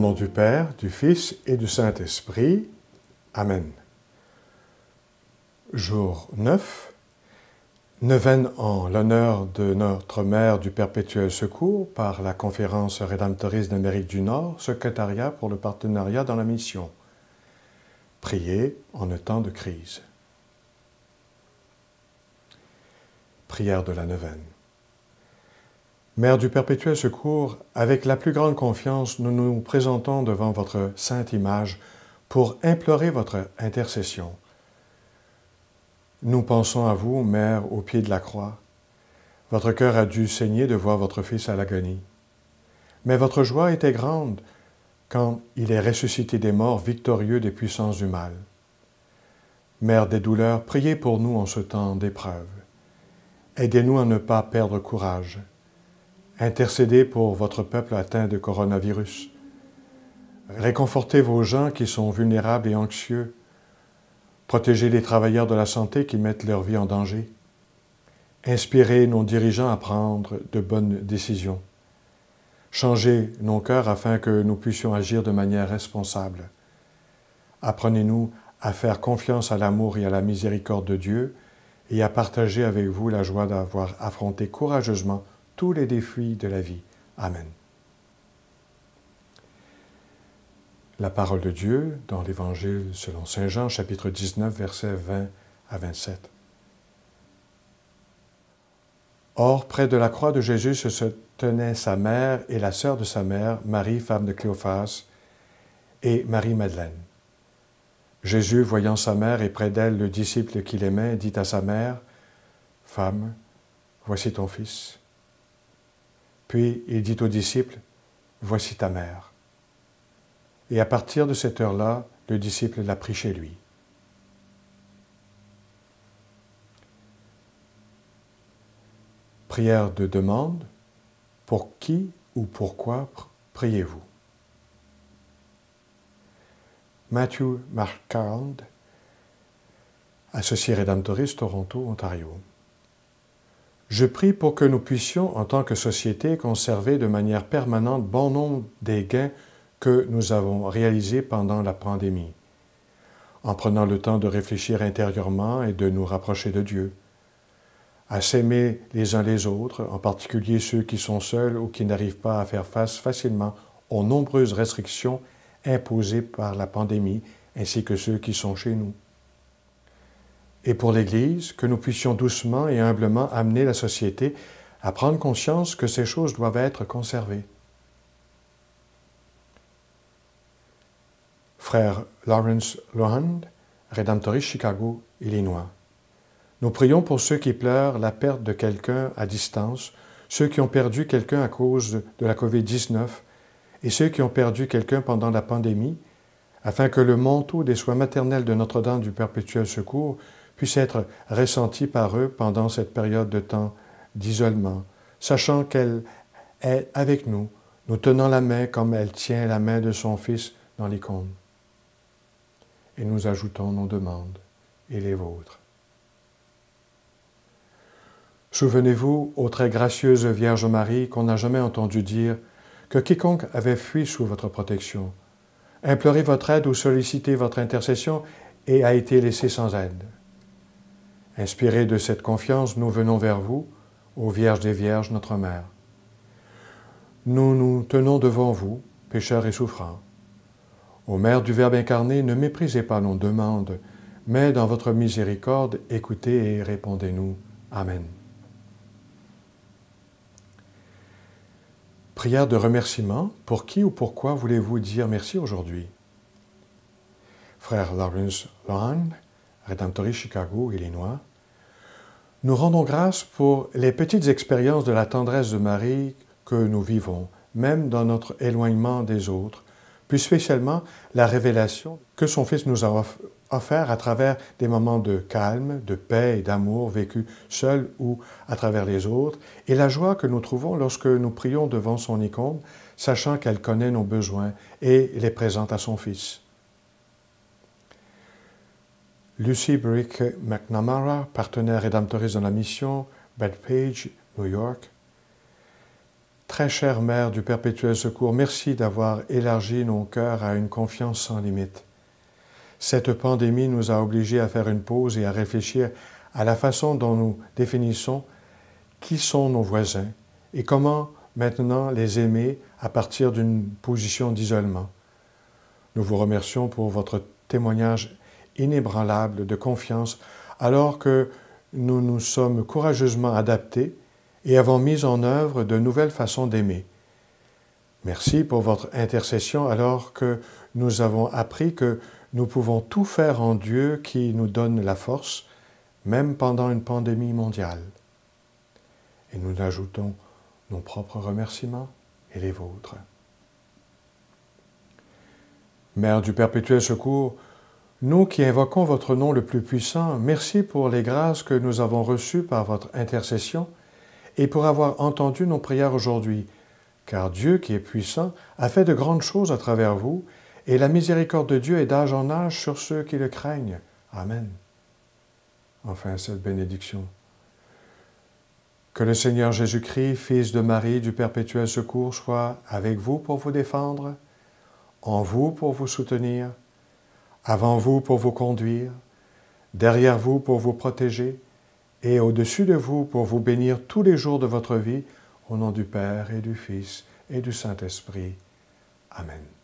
nom du Père, du Fils et du Saint-Esprit. Amen. Jour 9. Neuvaine en l'honneur de notre Mère du Perpétuel Secours par la Conférence rédemptoriste d'Amérique du Nord, Secrétariat pour le partenariat dans la mission. Prier en un temps de crise. Prière de la neuvaine. Mère du Perpétuel Secours, avec la plus grande confiance, nous nous présentons devant votre sainte image pour implorer votre intercession. Nous pensons à vous, Mère, au pied de la croix. Votre cœur a dû saigner de voir votre Fils à l'agonie. Mais votre joie était grande quand il est ressuscité des morts, victorieux des puissances du mal. Mère des douleurs, priez pour nous en ce temps d'épreuve. Aidez-nous à ne pas perdre courage. Intercédez pour votre peuple atteint de coronavirus. Réconfortez vos gens qui sont vulnérables et anxieux. Protégez les travailleurs de la santé qui mettent leur vie en danger. Inspirez nos dirigeants à prendre de bonnes décisions. Changez nos cœurs afin que nous puissions agir de manière responsable. Apprenez-nous à faire confiance à l'amour et à la miséricorde de Dieu et à partager avec vous la joie d'avoir affronté courageusement tous les défis de la vie. Amen. La parole de Dieu dans l'Évangile selon saint Jean, chapitre 19, versets 20 à 27. Or, près de la croix de Jésus se tenaient sa mère et la sœur de sa mère, Marie, femme de Cléophas, et Marie-Madeleine. Jésus, voyant sa mère et près d'elle le disciple qu'il aimait, dit à sa mère, « Femme, voici ton fils. » Puis il dit au disciple, « Voici ta mère. » Et à partir de cette heure-là, le disciple l'a pris chez lui. Prière de demande. Pour qui ou pourquoi priez-vous? Matthew Marquand, associé rédemptoriste, Toronto, Ontario. Je prie pour que nous puissions, en tant que société, conserver de manière permanente bon nombre des gains que nous avons réalisés pendant la pandémie, en prenant le temps de réfléchir intérieurement et de nous rapprocher de Dieu, à s'aimer les uns les autres, en particulier ceux qui sont seuls ou qui n'arrivent pas à faire face facilement aux nombreuses restrictions imposées par la pandémie, ainsi que ceux qui sont chez nous. Et pour l'Église, que nous puissions doucement et humblement amener la société à prendre conscience que ces choses doivent être conservées. Frère Lawrence Lohan, rédemptoriste Chicago, Illinois. Nous prions pour ceux qui pleurent la perte de quelqu'un à distance, ceux qui ont perdu quelqu'un à cause de la COVID-19 et ceux qui ont perdu quelqu'un pendant la pandémie, afin que le manteau des soins maternels de Notre-Dame du Perpétuel Secours puisse être ressenti par eux pendant cette période de temps d'isolement, sachant qu'elle est avec nous, nous tenant la main comme elle tient la main de son Fils dans l'icône. Et nous ajoutons nos demandes et les vôtres. Souvenez-vous, ô très gracieuse Vierge Marie, qu'on n'a jamais entendu dire que quiconque avait fui sous votre protection, imploré votre aide ou sollicité votre intercession et a été laissé sans aide. Inspirés de cette confiance, nous venons vers vous, ô Vierge des Vierges, notre Mère. Nous nous tenons devant vous, pécheurs et souffrants. Ô Mère du Verbe incarné, ne méprisez pas nos demandes, mais dans votre miséricorde, écoutez et répondez-nous. Amen. Prière de remerciement. Pour qui ou pourquoi voulez-vous dire merci aujourd'hui? Frère Lawrence Lohan, rédemptoriste Chicago, Illinois. Nous rendons grâce pour les petites expériences de la tendresse de Marie que nous vivons, même dans notre éloignement des autres, puis spécialement la révélation que son Fils nous a offert à travers des moments de calme, de paix et d'amour vécus seuls ou à travers les autres, et la joie que nous trouvons lorsque nous prions devant son icône, sachant qu'elle connaît nos besoins et les présente à son Fils. Lucy Brick McNamara, partenaire rédemptoriste dans la mission, Bethpage, New York. Très chère Mère du Perpétuel Secours, merci d'avoir élargi nos cœurs à une confiance sans limite. Cette pandémie nous a obligés à faire une pause et à réfléchir à la façon dont nous définissons qui sont nos voisins et comment maintenant les aimer à partir d'une position d'isolement. Nous vous remercions pour votre témoignage inébranlable de confiance alors que nous nous sommes courageusement adaptés et avons mis en œuvre de nouvelles façons d'aimer. Merci pour votre intercession alors que nous avons appris que nous pouvons tout faire en Dieu qui nous donne la force, même pendant une pandémie mondiale. Et nous ajoutons nos propres remerciements et les vôtres. Mère du Perpétuel Secours, nous qui invoquons votre nom le plus puissant, merci pour les grâces que nous avons reçues par votre intercession et pour avoir entendu nos prières aujourd'hui, car Dieu qui est puissant a fait de grandes choses à travers vous, et la miséricorde de Dieu est d'âge en âge sur ceux qui le craignent. Amen. Enfin, cette bénédiction. Que le Seigneur Jésus-Christ, Fils de Marie du Perpétuel Secours, soit avec vous pour vous défendre, en vous pour vous soutenir, avant vous pour vous conduire, derrière vous pour vous protéger, et au-dessus de vous pour vous bénir tous les jours de votre vie, au nom du Père et du Fils et du Saint-Esprit. Amen.